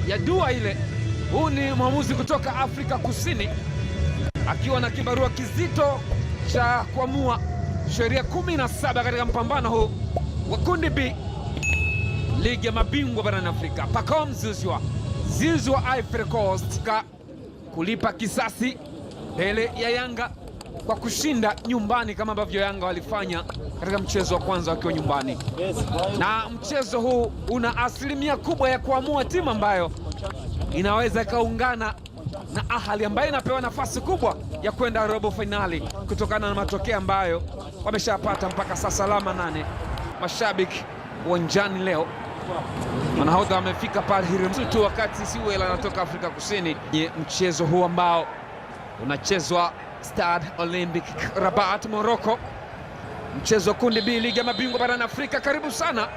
ya dua ile. Huu ni mwamuzi kutoka Afrika Kusini akiwa na kibarua kizito cha kuamua sheria 17 katika mpambano huu wa kundi B ligi ya mabingwa barani Afrika. Pacome Zouzoua Ivory Coast kulipa kisasi mbele ya Yanga kwa kushinda nyumbani kama ambavyo Yanga walifanya katika mchezo wa kwanza wakiwa nyumbani. Na mchezo huu una asilimia kubwa ya kuamua timu ambayo inaweza ikaungana na Ahali ambayo inapewa nafasi kubwa ya kwenda robo finali kutokana na matokeo ambayo wameshapata mpaka sasa, alama 8. Mashabiki uwanjani leo, manahodha wamefika pale Hirimsutu wakati Siwela anatoka Afrika Kusini. Mchezo huu ambao unachezwa Stade Olympique Rabat, Morocco, mchezo wa kundi B ligi ya mabingwa barani Afrika. Karibu sana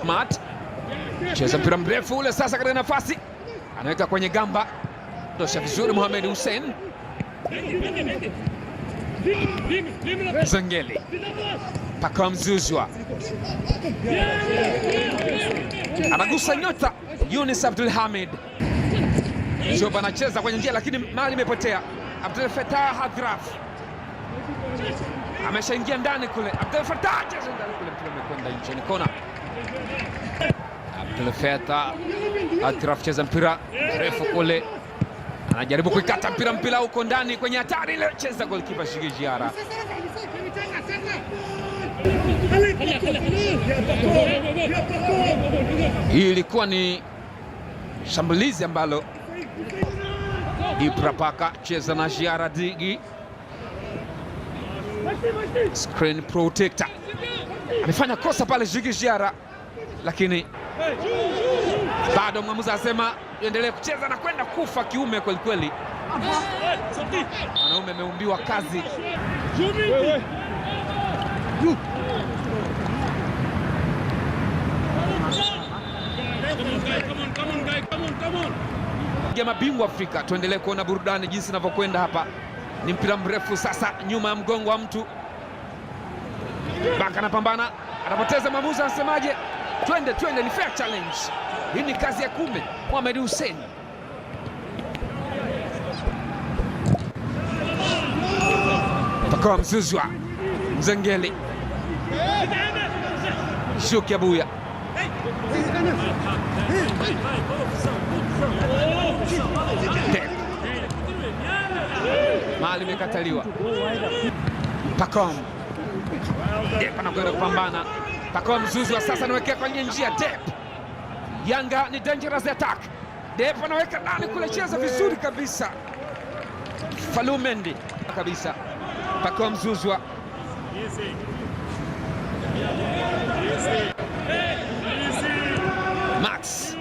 Mat, cheza mpira mrefu ule sasa katika nafasi, anaweka kwenye gamba, tosha vizuri Mohamed Hussein. Zengeli, Pacome Zouzoua anagusa nyota Younis Abdul Hamid. Joba anacheza kwenye njia lakini mali imepotea. Abdel Fattah Hadraf ameshaingia ndani kule. Abdel Fattah cheza ndani kule, mpira umekwenda nje, ni kona. Abdel Fattah Hadraf cheza mpira mrefu kule, anajaribu kuikata mpira huko ndani kwenye hatari ile, cheza goalkeeper Djigui Diarra. Hii ilikuwa ni shambulizi ambalo Ibra Baka cheza na Diarra Digi, screen protector, amefanya kosa pale Djigui Diarra, lakini bado mwamuzi anasema endelee kucheza na kwenda kufa kiume kweli kweli. Mwanaume ameumbiwa kazi. Ya mabingwa Afrika, tuendelee kuona burudani jinsi inavyokwenda hapa. Ni mpira mrefu sasa nyuma ya mgongo wa mtu. Baka anapambana, anapoteza. Mwamuzi anasemaje? Twende, ni fair challenge. Hii ni kazi ya Kume Mohamed Hussein. Pacome Zouzoua, Zengeli, Shuki Abuya, mali imekataliwa. Pacome Dep anakwenda kupambana. Pacome Zouzoua sasa anawekea kwenye njia. Dep, Yanga ni dangerous attack. Dep anaweka ndani kule, cheza vizuri kabisa Fallou Mendy kabisa. Pacome Zouzoua, Max,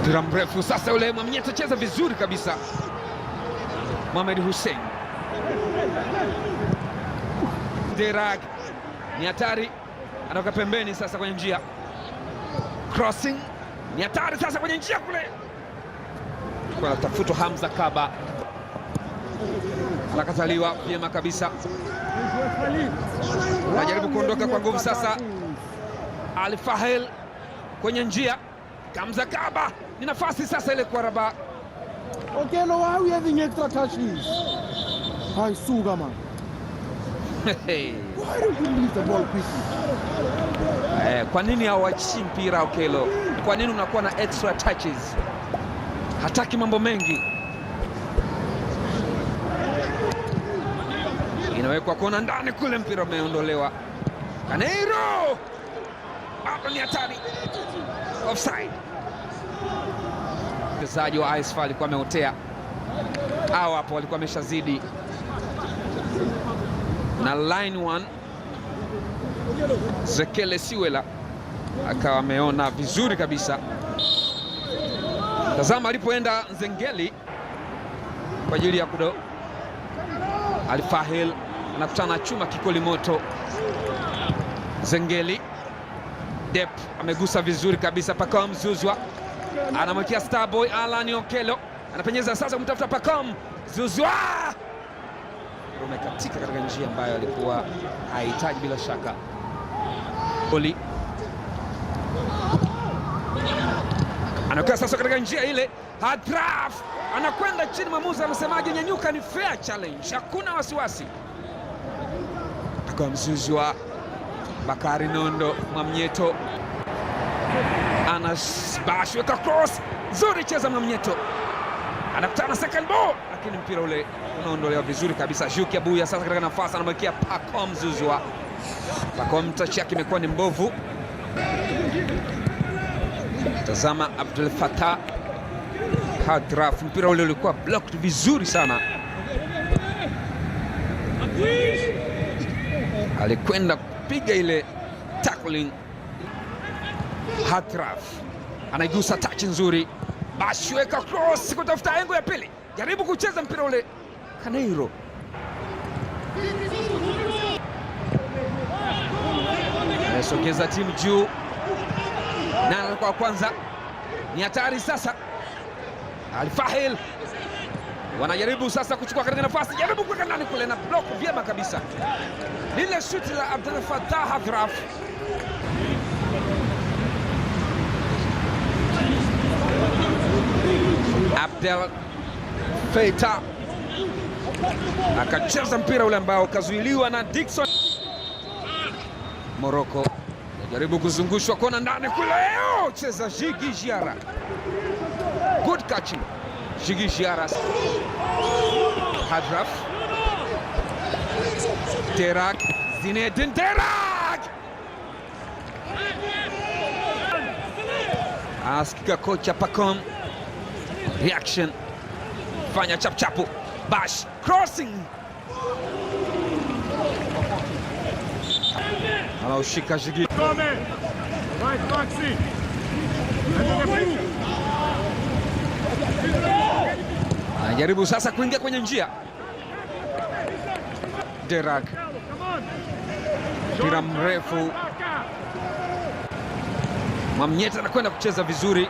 mpira mrefu sasa ule Mwamnyeto, cheza vizuri kabisa Mohamed Hussein. Derag ni hatari, anatoka pembeni sasa kwenye njia. Crossing ni hatari sasa kwenye njia kule, kwa anatafutwa Hamza Kaba, anakataliwa vyema kabisa. Anajaribu kuondoka kwa nguvu sasa Ali Fahel kwenye njia. Hamza Kaba, ni nafasi sasa ile kwa Rabat. Okay, no, why are we having extra touches? Hi, Suga, man. Why don't you release the ball quickly? Kwa nini hawachi mpira Okelo? Kwa nini unakuwa na extra touches? Hataki mambo mengi. Inawekwa kona ndani kule, mpira umeondolewa. Kaneiro, hapo ni hatari. Offside. Mchezaji wa AS FAR alikuwa ameotea, au hapo walikuwa ameshazidi na line 1. Zekele Siwela akawa ameona vizuri kabisa. Tazama alipoenda Zengeli kwa ajili ya kudo. Ali Fahel anakutana chuma kikoli moto. Zengeli, Dep amegusa vizuri kabisa. Pacome Zouzoua anamwekea Starboy Allan Okello, anapenyeza sasa kumtafuta Pacome Zouzoua, umekatika katika njia ambayo alikuwa hahitaji bila shaka. Oli anakuwa sasa katika njia ile. Hadraf anakwenda chini, mwamuzi anasemaje? Nyanyuka, ni fair challenge, hakuna wasiwasi. Kwa Mzuzwa, Bakari Nondo, Mwamnyeto Anas weka cross nzuri, cheza Mwamnyeto, anakutana second ball, lakini mpira ule unaondolewa vizuri kabisa. Juki Abuya sasa katika nafasi, anamwekea Pacome Zouzoua. Pacome touch yake imekuwa ni mbovu. Tazama Abdul Fattah Hadraf, mpira ule ulikuwa blocked vizuri sana, alikwenda kupiga ile tackling. Hadraf anaigusa touch nzuri, Bashweka cross kutafuta engo ya pili, jaribu kucheza mpira ule. Kaneiro anasogeza timu juu, na kwa kwanza ni hatari sasa. Al-Fahil wanajaribu sasa kuchukua katika nafasi, jaribu kuweka ndani kule, na block vyema kabisa lile shuti la Abdul Fattah Hadraf. Abdel Fattah akacheza mpira ule ambao ukazuiliwa na Dickson. Morocco jaribu kuzungushwa kona ndani kule, cheza Djigui Diarra, good catching Djigui Diarra. Hadraf, Terak, Zinedine Terak, asikika kocha Pacome, reaction, fanya chapchapu, Bash crossing, anaoshika Djigui, anajaribu sasa kuingia kwenye njia. Terak, mpira mrefu, Mwamnyeto anakwenda kucheza vizuri,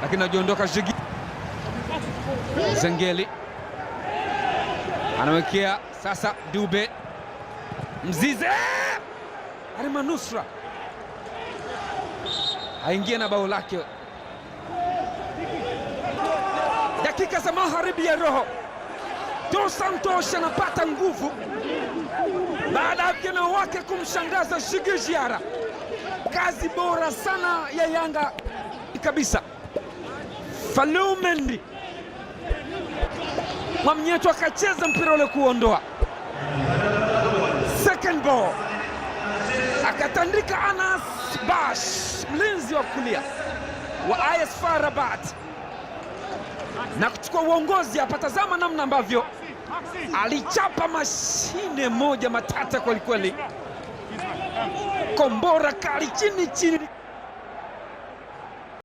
lakini anajiondoka Djigui. Zengeli anawekea sasa Dube, Mzize, Alimanusra aingie na bao lake. Dakika za magharibi ya roho, Dos Santos anapata nguvu baada ya vijana wake kumshangaza Djigui Diarra. Kazi bora sana ya Yanga kabisa. Fallou Mendy, Mwamnyeto akacheza mpira ule kuondoa. Second ball akatandika Anas Bash, mlinzi wa kulia wa AS FAR Rabat, na kuchukua uongozi hapa. Tazama namna ambavyo alichapa mashine moja matata kwelikweli, kombora kali chini chini.